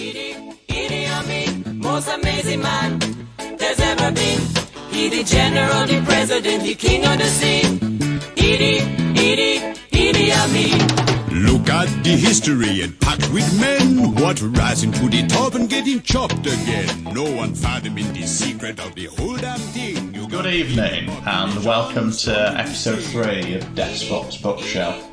Idi Amin, most amazing man there's ever been. He the general, the president, the king of the sea. Idi Amin. Look at the history and packed with men. What rising to the top and getting chopped again. No one fathoming the secret of the whole damn thing. Good evening and welcome to episode 3 of Despot's Bookshelf.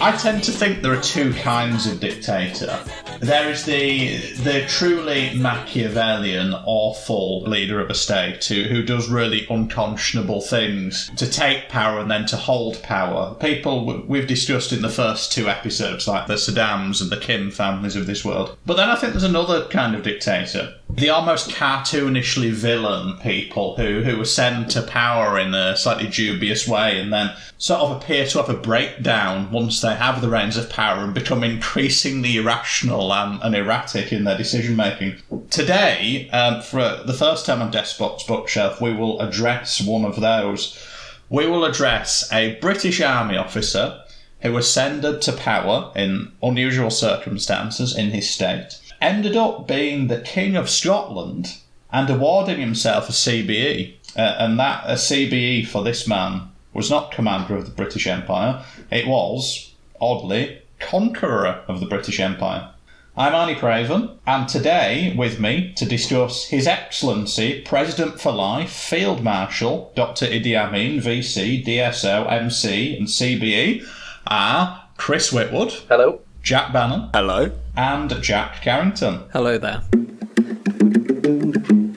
I tend to think there are two kinds of dictator. There is the truly Machiavellian, awful leader of a state who does really unconscionable things to take power and then to hold power. People we've discussed in the first 2 episodes, like the Saddams and the Kim families of this world. But then I think there's another kind of dictator. The almost cartoonishly villain people who are sent to power in a slightly dubious way and then sort of appear to have a breakdown once they have the reins of power and become increasingly irrational and erratic in their decision-making. Today, for the first time on Despot's Bookshelf, we will address one of those. We will address a British Army officer who ascended to power in unusual circumstances in his state, ended up being the King of Scotland and awarding himself a CBE. And that a CBE for this man was not Commander of the British Empire. It was, oddly, Conqueror of the British Empire. I'm Arnie Craven, and today with me to discuss His Excellency, President for Life, Field Marshal, Dr. Idi Amin, VC, DSO, MC and CBE are Chris Whitwood. Hello. Jack Bannon. Hello. And Jack Carrington. Hello there.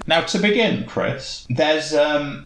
Now, to begin, Chris, there's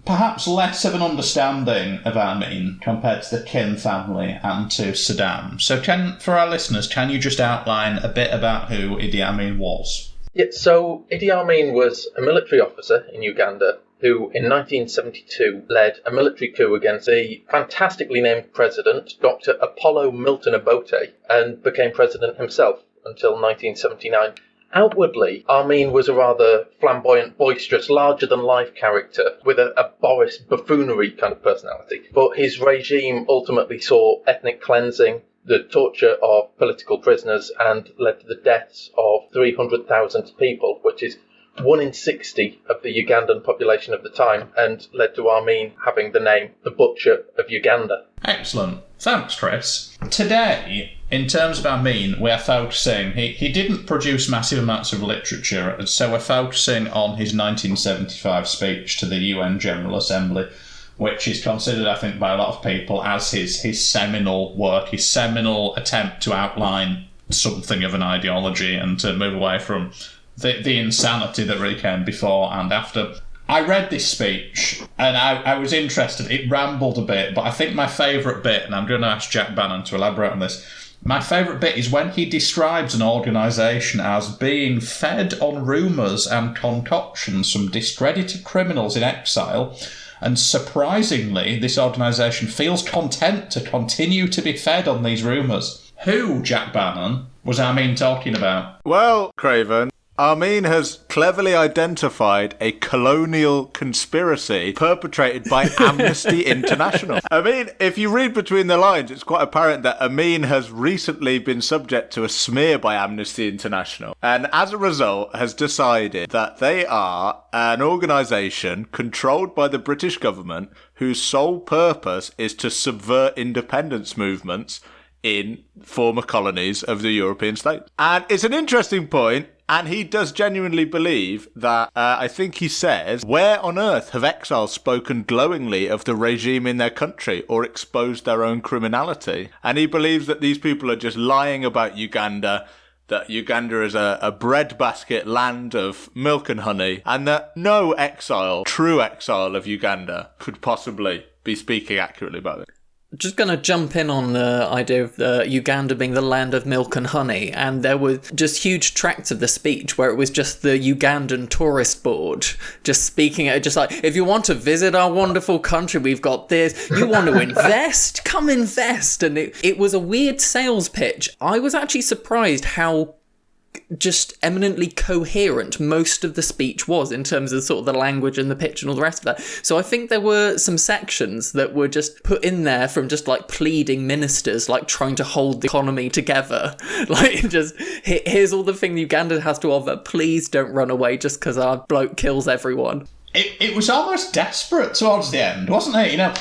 perhaps less of an understanding of Amin compared to the Kim family and to Saddam. So for our listeners, can you just outline a bit about who Idi Amin was? Yeah, so Idi Amin was a military officer in Uganda who, in 1972, led a military coup against the fantastically named president, Dr. Apollo Milton Obote, and became president himself until 1979. Outwardly, Amin was a rather flamboyant, boisterous, larger-than-life character with a Boris buffoonery kind of personality. But his regime ultimately saw ethnic cleansing, the torture of political prisoners, and led to the deaths of 300,000 people, which is 1 in 60 of the Ugandan population of the time, and led to Amin having the name the Butcher of Uganda. Excellent. Thanks, Chris. Today, in terms of Amin, we are focusing... He didn't produce massive amounts of literature, so we're focusing on his 1975 speech to the UN General Assembly, which is considered, I think, by a lot of people as his seminal work, his seminal attempt to outline something of an ideology and to move away from the insanity that really came before and after. I read this speech and I was interested. It rambled a bit, but I think my favourite bit, and I'm going to ask Jack Bannon to elaborate on this, my favourite bit is when he describes an organisation as being fed on rumours and concoctions from discredited criminals in exile, and surprisingly, this organisation feels content to continue to be fed on these rumours. Who, Jack Bannon, was Amin talking about? Well, Craven, Amin has cleverly identified a colonial conspiracy perpetrated by Amnesty International. I mean, if you read between the lines, it's quite apparent that Amin has recently been subject to a smear by Amnesty International, and as a result has decided that they are an organisation controlled by the British government whose sole purpose is to subvert independence movements in former colonies of the European states. And it's an interesting point, and he does genuinely believe that, I think he says, where on earth have exiles spoken glowingly of the regime in their country or exposed their own criminality? And he believes that these people are just lying about Uganda, that Uganda is a breadbasket land of milk and honey, and that no exile, true exile of Uganda, could possibly be speaking accurately about it. Just going to jump in on the idea of Uganda being the land of milk and honey, and there were just huge tracts of the speech where it was just the Ugandan tourist board just speaking it, just like, if you want to visit our wonderful country, we've got this. You want to invest? Come invest. And it was a weird sales pitch. I was actually surprised how just eminently coherent most of the speech was in terms of sort of the language and the pitch and all the rest of that. So I think there were some sections that were just put in there from just like pleading ministers, like trying to hold the economy together. Like, just, here's all the thing Uganda has to offer. Please don't run away just because our bloke kills everyone. It was almost desperate towards the end, wasn't it? You know,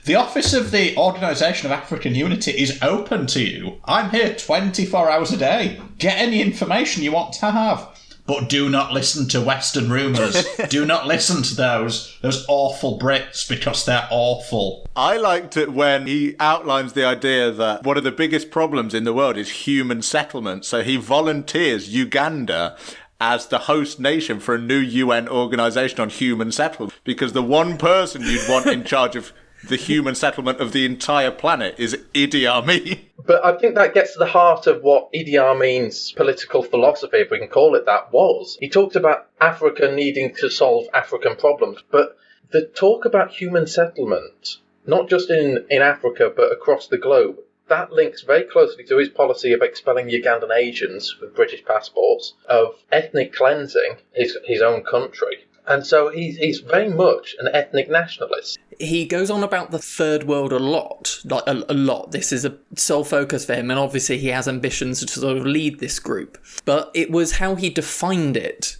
the Office of the Organisation of African Unity is open to you. I'm here 24 hours a day. Get any information you want to have. But do not listen to Western rumours. Do not listen to those awful Brits, because they're awful. I liked it when he outlines the idea that one of the biggest problems in the world is human settlement. So he volunteers Uganda as the host nation for a new UN organisation on human settlement, because the one person you'd want in charge of the human settlement of the entire planet is Idi Amin. But I think that gets to the heart of what Idi Amin's political philosophy, if we can call it that, was. He talked about Africa needing to solve African problems, but the talk about human settlement, not just in Africa but across the globe, that links very closely to his policy of expelling Ugandan Asians with British passports, of ethnic cleansing his own country. And so he's very much an ethnic nationalist. He goes on about the third world a lot, like a lot. This is a sole focus for him, and obviously he has ambitions to sort of lead this group. But it was how he defined it.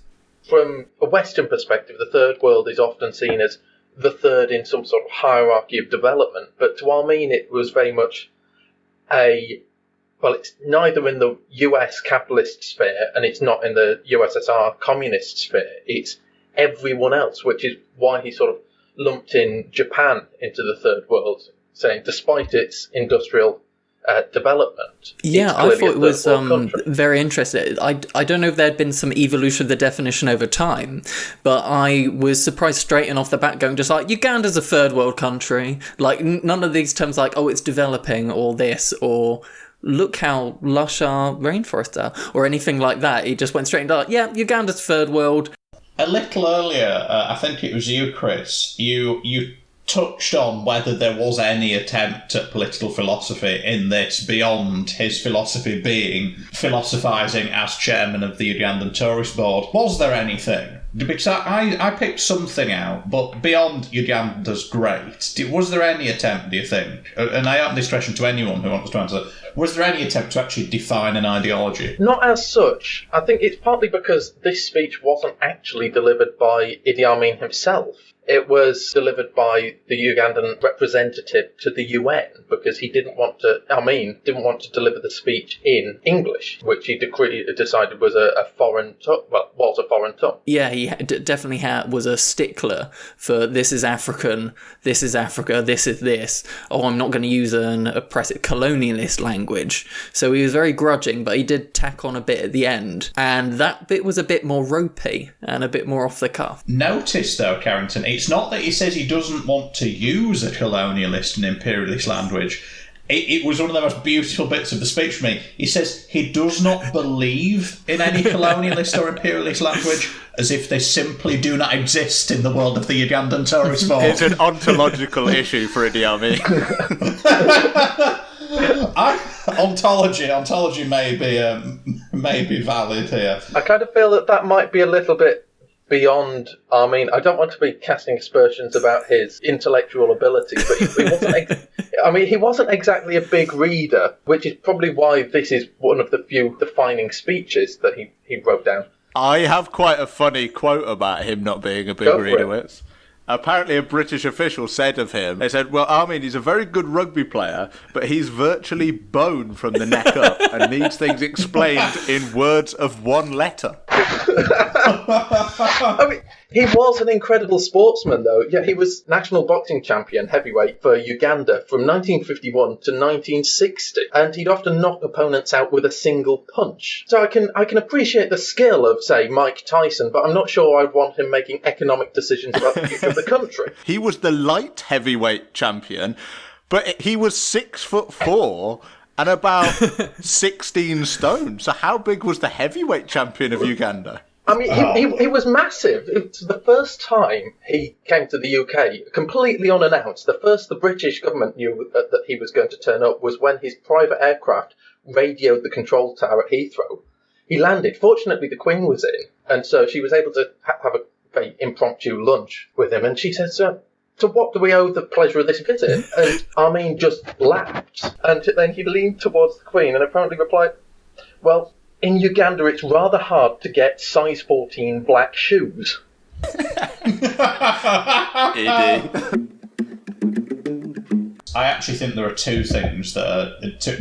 From a Western perspective, the third world is often seen as the third in some sort of hierarchy of development. But to Amin, it was very much it's neither in the US capitalist sphere and it's not in the USSR communist sphere. It's everyone else, which is why he sort of lumped in Japan into the third world, saying despite its industrial development. Yeah, I thought it was very interesting. I don't know if there had been some evolution of the definition over time, but I was surprised straight in off the bat going just like, Uganda's a third world country. Like, none of these terms like, oh, it's developing, or this, or look how lush our rainforests are, or anything like that. He just went straight into like, yeah, Uganda's third world. A little earlier, I think it was you, Chris, you touched on whether there was any attempt at political philosophy in this beyond his philosophy being philosophising as chairman of the Ugandan Tourist Board. Was there anything? Because I picked something out, but beyond Uganda's great, was there any attempt, do you think? And I open this question to anyone who wants to answer. Was there any attempt to actually define an ideology? Not as such. I think it's partly because this speech wasn't actually delivered by Idi Amin himself. It was delivered by the Ugandan representative to the UN because Amin didn't want to deliver the speech in English, which he decided was a foreign tongue. Well, was a foreign tongue. Yeah, he definitely was a stickler for this is African, this is Africa, this is this. Oh, I'm not going to use an oppressive colonialist language. So he was very grudging, but he did tack on a bit at the end. And that bit was a bit more ropey and a bit more off the cuff. Notice, though, Carrington, it's not that he says he doesn't want to use a colonialist and imperialist language. It was one of the most beautiful bits of the speech for me. He says he does not believe in any colonialist or imperialist language, as if they simply do not exist in the world of the Ugandan Tourist Board. It's an ontological issue for Idi Amin. Ontology may be valid here. I kind of feel that might be a little bit beyond Amin. I don't want to be casting aspersions about his intellectual ability, but he wasn't exactly a big reader, which is probably why this is one of the few defining speeches that he wrote down. I have quite a funny quote about him not being a big reader. Apparently a British official said of him, they said, well, Amin, he's a very good rugby player, but he's virtually bone from the neck up and needs things explained in words of one letter. He was an incredible sportsman, though. Yeah, he was national boxing champion heavyweight for Uganda from 1951 to 1960, and he'd often knock opponents out with a single punch. So I can appreciate the skill of, say, Mike Tyson, but I'm not sure I'd want him making economic decisions about the future of the country. He was the light heavyweight champion, but he was 6'4" and about 16 stone. So how big was the heavyweight champion of Uganda? I mean, he was massive. It's the first time he came to the UK, completely unannounced. The British government knew that he was going to turn up was when his private aircraft radioed the control tower at Heathrow. He landed. Fortunately, the Queen was in, and so she was able to have a very impromptu lunch with him. And she said, "So what do we owe the pleasure of this visit?" And Amin just laughed, and then he leaned towards the Queen and apparently replied, "Well, in Uganda, it's rather hard to get size 14 black shoes." Idi. I actually think there are two things that are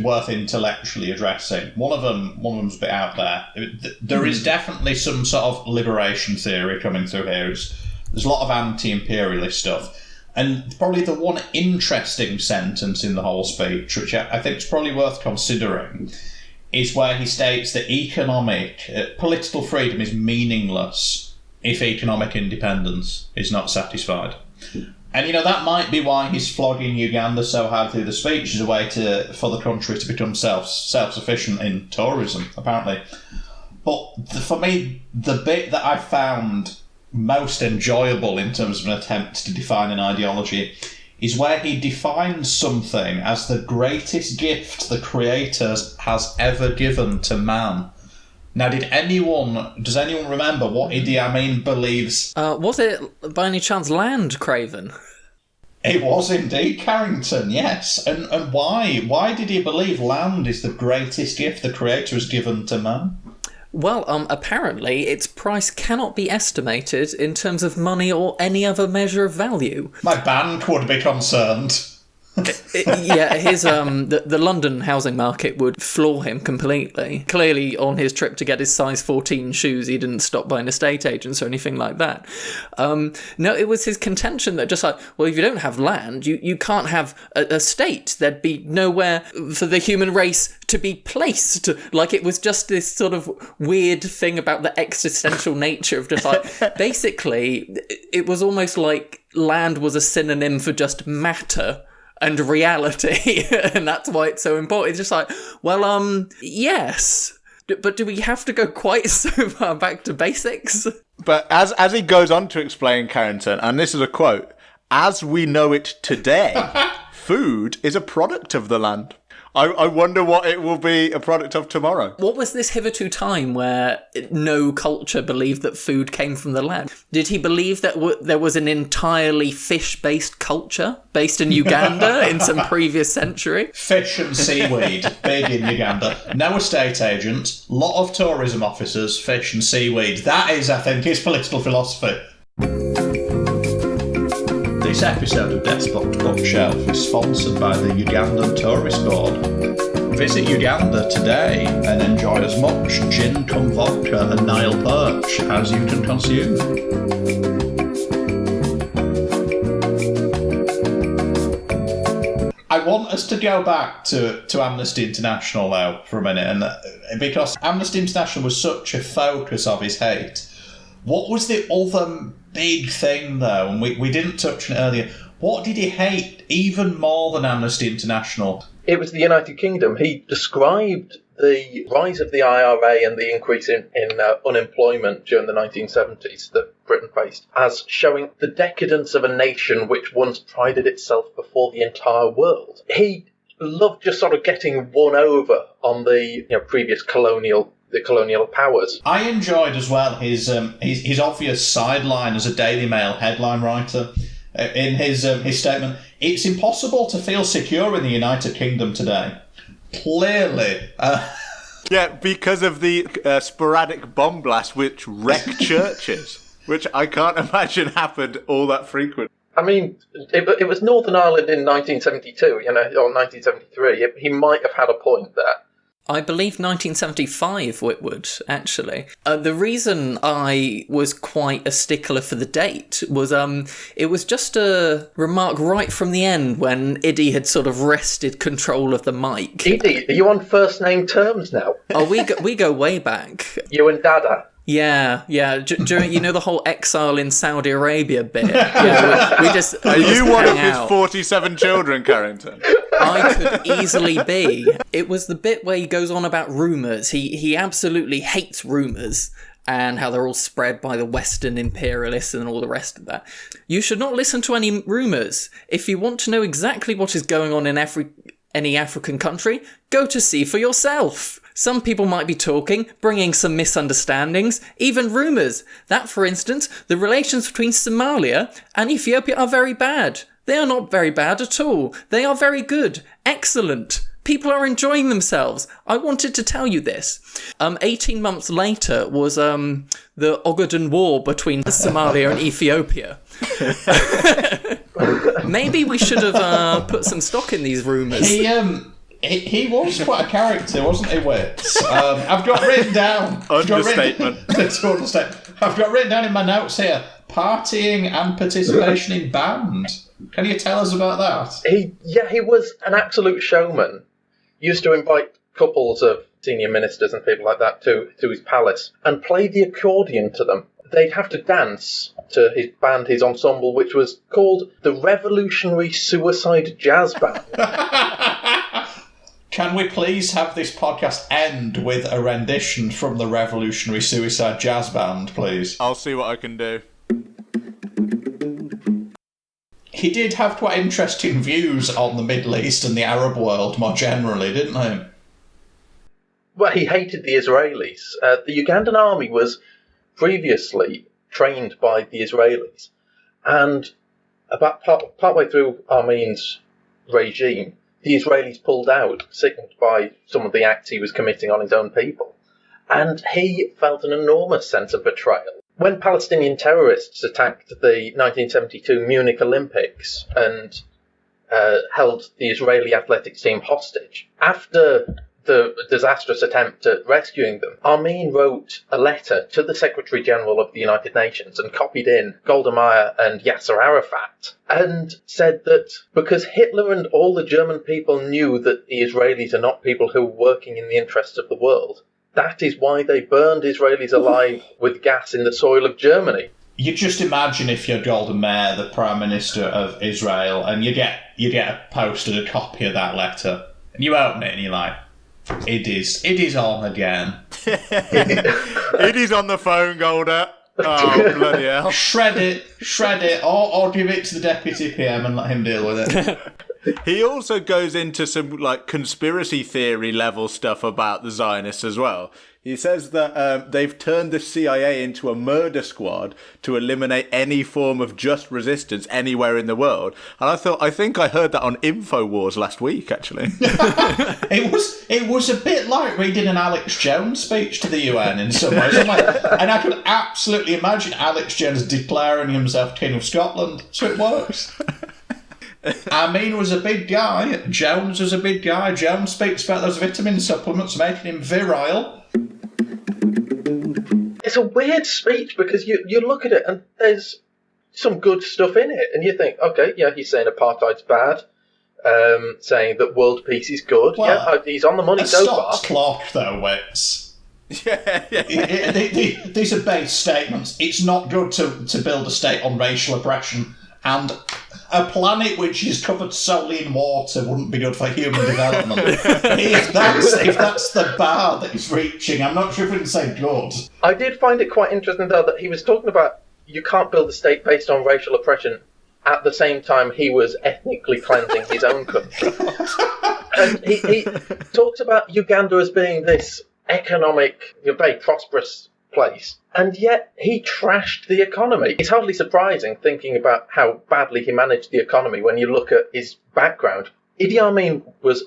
worth intellectually addressing. One of them's a bit out there. There is definitely some sort of liberation theory coming through here. There's a lot of anti-imperialist stuff. And probably the one interesting sentence in the whole speech, which I think is probably worth considering, is where he states that political freedom is meaningless if economic independence is not satisfied. And, that might be why he's flogging Uganda so hard through the speech, as a way for the country to become self-sufficient in tourism, apparently. But for me, the bit that I found most enjoyable in terms of an attempt to define an ideology is where he defines something as the greatest gift the Creator has ever given to man. Now, does anyone remember what Idi Amin believes? Was it, by any chance, land, Craven? It was indeed, Carrington, yes. And why? Why did he believe land is the greatest gift the Creator has given to man? Well, apparently its price cannot be estimated in terms of money or any other measure of value. My bank would be concerned. Yeah, his the London housing market would floor him completely. Clearly, on his trip to get his size 14 shoes, he didn't stop by an estate agents or anything like that. No, it was his contention that just like, well, if you don't have land, you can't have a state. There'd be nowhere for the human race to be placed. Like, it was just this sort of weird thing about the existential nature of just like, basically, it was almost like land was a synonym for just matter and reality, and that's why it's so important. It's just like, well, yes, but do we have to go quite so far back to basics? But as he goes on to explain, Carrington, and this is a quote, "As we know it today, food is a product of the land." I wonder what it will be a product of tomorrow. What was this hitherto time where no culture believed that food came from the land? Did he believe that there was an entirely fish-based culture based in Uganda in some previous century? Fish and seaweed, big in Uganda. No estate agents, lot of tourism officers, fish and seaweed. That is, I think, his political philosophy. This episode of Despot's Bookshelf is sponsored by the Ugandan Tourist Board. Visit Uganda today and enjoy as much gin-cum-vodka and Nile perch as you can consume. I want us to go back to Amnesty International now for a minute, and because Amnesty International was such a focus of his hate. What was the other big thing, though, and we didn't touch on it earlier? What did he hate even more than Amnesty International? It was the United Kingdom. He described the rise of the IRA and the increase in unemployment during the 1970s that Britain faced as showing the decadence of a nation which once prided itself before the entire world. He loved just sort of getting won over on the previous colonial powers. I enjoyed as well his obvious sideline as a Daily Mail headline writer. In his statement, "It's impossible to feel secure in the United Kingdom today." Clearly. Yeah, because of the sporadic bomb blasts which wreck churches, which I can't imagine happened all that frequent. I mean, it was Northern Ireland in 1972, or 1973. He might have had a point there. I believe 1975, Whitwood, actually. The reason I was quite a stickler for the date was it was just a remark right from the end when Idi had sort of wrested control of the mic. Idi, are you on first name terms now? Oh, we go way back. You and Dada. Yeah. During the whole exile in Saudi Arabia bit. Yeah, we just. Are you one of his out. 47 children, Carrington? I could easily be. It was the bit where he goes on about rumours. He absolutely hates rumours and how they're all spread by the Western imperialists and all the rest of that. You should not listen to any rumours. If you want to know exactly what is going on in any African country, go to see for yourself. Some people might be talking, bringing some misunderstandings, even rumours, that, for instance, the relations between Somalia and Ethiopia are very bad. They are not very bad at all. They are very good. Excellent. People are enjoying themselves. I wanted to tell you this. 18 months later was the Ugandan war between Somalia and Ethiopia. Maybe we should have put some stock in these rumours. He was quite a character, wasn't he, Wits? I've got written down... Understatement. I've got written down in my notes here, partying and participation in band. Can you tell us about that? He was an absolute showman. Used to invite couples of senior ministers and people like that to his palace and play the accordion to them. They'd have to dance to his band, his ensemble, which was called the Revolutionary Suicide Jazz Band. Can we please have this podcast end with a rendition from the Revolutionary Suicide Jazz Band, please? I'll see what I can do. He did have quite interesting views on the Middle East and the Arab world more generally, didn't he? Well, he hated the Israelis. The Ugandan army was previously trained by the Israelis, and about partway through Amin's regime, the Israelis pulled out, sickened by some of the acts he was committing on his own people, and he felt an enormous sense of betrayal. When Palestinian terrorists attacked the 1972 Munich Olympics and held the Israeli athletics team hostage, after the disastrous attempt at rescuing them, Amin wrote a letter to the Secretary General of the United Nations and copied in Golda Meir and Yasser Arafat and said that because Hitler and all the German people knew that the Israelis are not people who are working in the interests of the world, that is why they burned Israelis alive with gas in the soil of Germany. You just imagine if you're Golda Meir, the Prime Minister of Israel, and you get posted a copy of that letter, and you open it and you're like, it is on again. It is on the phone, Golda. Oh, bloody hell. Shred it, or give it to the Deputy PM and let him deal with it. He also goes into some conspiracy theory level stuff about the Zionists as well. He says that they've turned the CIA into a murder squad to eliminate any form of just resistance anywhere in the world. And I think I heard that on InfoWars last week, actually. It was a bit like reading an Alex Jones speech to the UN in some ways. And I could absolutely imagine Alex Jones declaring himself King of Scotland. So it works. Amin was a big guy. Jones was a big guy. Jones speaks about those vitamin supplements making him virile. It's a weird speech because you look at it and there's some good stuff in it, and you think, okay, yeah, he's saying apartheid's bad, saying that world peace is good. Well, yeah, he's on the money so far. Stop clock, though, Wits. Yeah. These are base statements. It's not good to build a state on racial oppression, and a planet which is covered solely in water wouldn't be good for human development. if that's the bar that he's reaching, I'm not sure if we can say good. I did find it quite interesting, though, that he was talking about you can't build a state based on racial oppression. At the same time, he was ethnically cleansing his own country. And he talks about Uganda as being this economic, very prosperous place, and yet he trashed the economy. It's hardly surprising, thinking about how badly he managed the economy, when you look at his background. Idi Amin was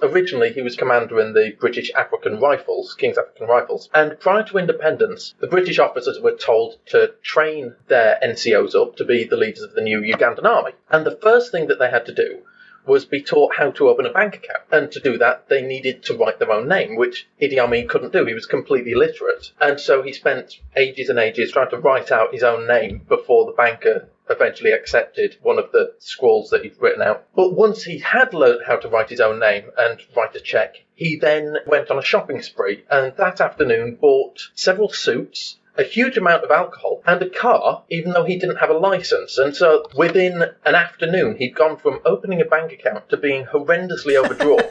commander in the British African Rifles, King's African Rifles, and prior to independence, the British officers were told to train their NCOs up to be the leaders of the new Ugandan army. And the first thing that they had to do was be taught how to open a bank account. And to do that, they needed to write their own name, which Idi Amin couldn't do. He was completely illiterate. And so he spent ages and ages trying to write out his own name before the banker eventually accepted one of the scrawls that he'd written out. But once he had learned how to write his own name and write a cheque, he then went on a shopping spree, and that afternoon bought several suits, a huge amount of alcohol, and a car, even though he didn't have a licence. And so within an afternoon, he'd gone from opening a bank account to being horrendously overdrawn.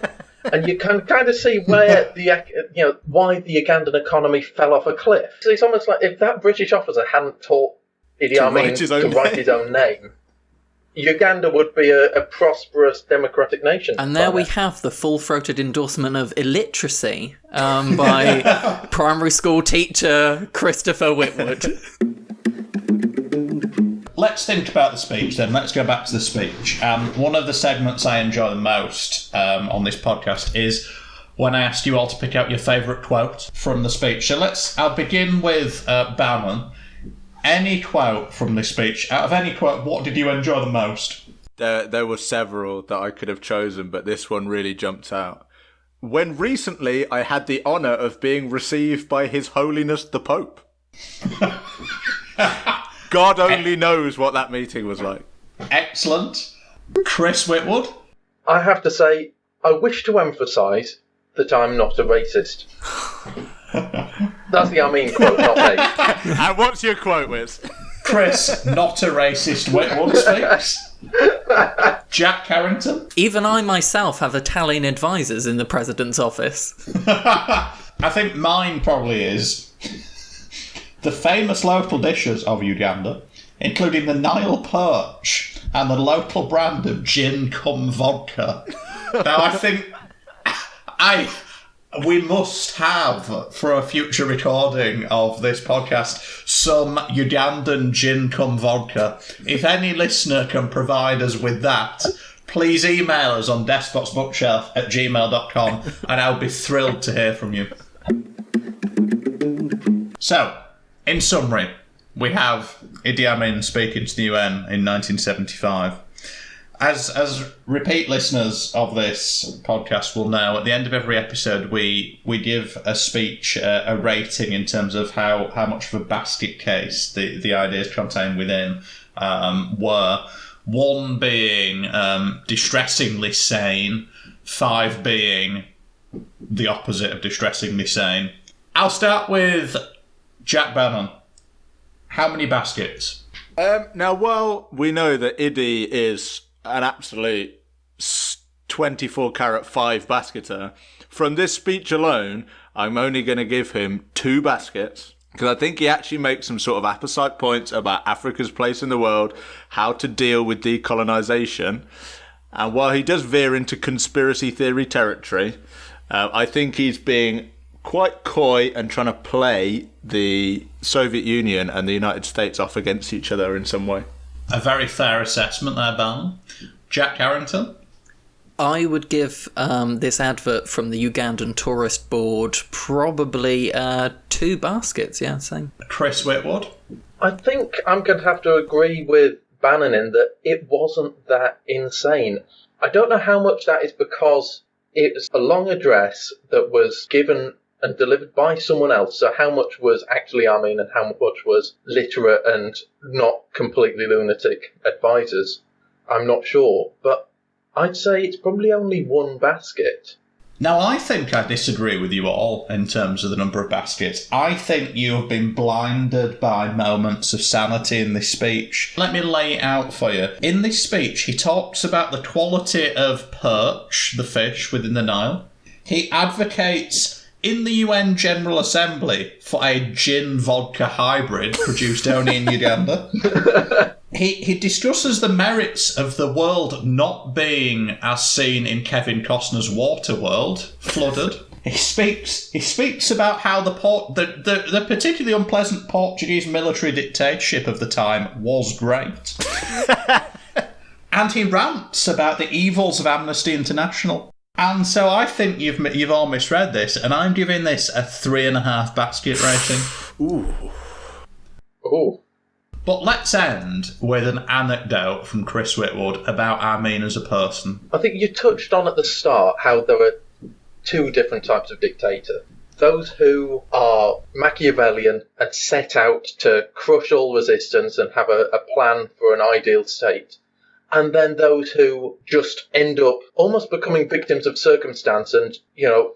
And you can kind of see where why the Ugandan economy fell off a cliff. So it's almost like if that British officer hadn't taught Idi Amin to write his own name, Uganda would be a prosperous democratic nation. And there we have the full-throated endorsement of illiteracy by primary school teacher Christopher Whitwood. Let's think about the speech then. Let's go back to the speech. One of the segments I enjoy the most on this podcast is when I ask you all to pick out your favourite quote from the speech. So I'll begin with Bowman. Any quote from this speech, out of any quote, what did you enjoy the most? There were several that I could have chosen, but this one really jumped out. When recently I had the honour of being received by His Holiness the Pope. God only knows what that meeting was like. Excellent. Chris Whitwood? I have to say, I wish to emphasise that I'm not a racist. That's the Amin quote, not me. And what's your quote, Wiz? Chris, not a racist, Whitwood speaks. Jack Carrington? Even I myself have Italian advisors in the president's office. I think mine probably is the famous local dishes of Uganda, including the Nile perch and the local brand of gin-cum-vodka. Now, I think we must have, for a future recording of this podcast, some Ugandan gin-cum-vodka. If any listener can provide us with that, please email us on despotsbookshelf@gmail.com and I'll be thrilled to hear from you. So, in summary, we have Idi Amin speaking to the UN in 1975. As repeat listeners of this podcast will know, at the end of every episode, we give a speech, a rating in terms of how much of a basket case the ideas contained within were. 1 being distressingly sane, 5 being the opposite of distressingly sane. I'll start with Jack Bannon. How many baskets? Now, while we know that Idi is an absolute 24-carat 5 basketer, from this speech alone, I'm only going to give him 2 baskets, because I think he actually makes some sort of apposite points about Africa's place in the world, how to deal with decolonisation, and while he does veer into conspiracy theory territory, I think he's being quite coy and trying to play the Soviet Union and the United States off against each other in some way. A very fair assessment there, Barnum. Jack Carrington? I would give this advert from the Ugandan Tourist Board probably 2 baskets, yeah, same. Chris Whitwood? I think I'm going to have to agree with Bannon in that it wasn't that insane. I don't know how much that is because it was a long address that was given and delivered by someone else, so how much was actually Amin and how much was literate and not completely lunatic advisors, I'm not sure, but I'd say it's probably only 1 basket. Now, I think I disagree with you all in terms of the number of baskets. I think you have been blinded by moments of sanity in this speech. Let me lay it out for you. In this speech, he talks about the quality of perch, the fish within the Nile. He advocates in the UN General Assembly for a gin-vodka hybrid produced only in Uganda. He discusses the merits of the world not being as seen in Kevin Costner's Waterworld, flooded. He speaks about how the particularly unpleasant Portuguese military dictatorship of the time was great. And he rants about the evils of Amnesty International. And so I think you've all misread this, and I'm giving this a 3.5 basket rating. Ooh. But let's end with an anecdote from Chris Whitwood about Amin as a person. I think you touched on at the start how there are 2 different types of dictator. Those who are Machiavellian and set out to crush all resistance and have a plan for an ideal state. And then those who just end up almost becoming victims of circumstance and,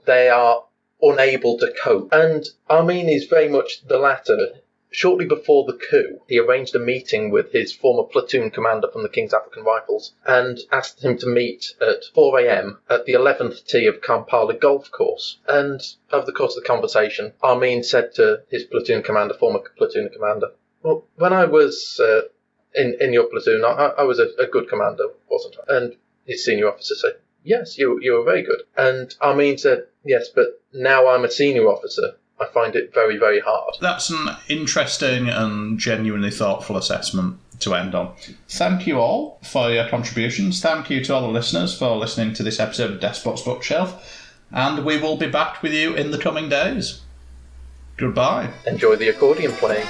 they are unable to cope. And Amin is very much the latter. Shortly before the coup, he arranged a meeting with his former platoon commander from the King's African Rifles and asked him to meet at 4 a.m. at the 11th tee of Kampala golf course. And over the course of the conversation, Amin said to his former platoon commander, well, when I was in your platoon, I was a good commander, wasn't I? And his senior officer said, yes, you were very good. And Amin said, yes, but now I'm a senior officer. I find it very, very hard. That's an interesting and genuinely thoughtful assessment to end on. Thank you all for your contributions. Thank you to all the listeners for listening to this episode of Despot's Bookshelf. And we will be back with you in the coming days. Goodbye. Enjoy the accordion playing.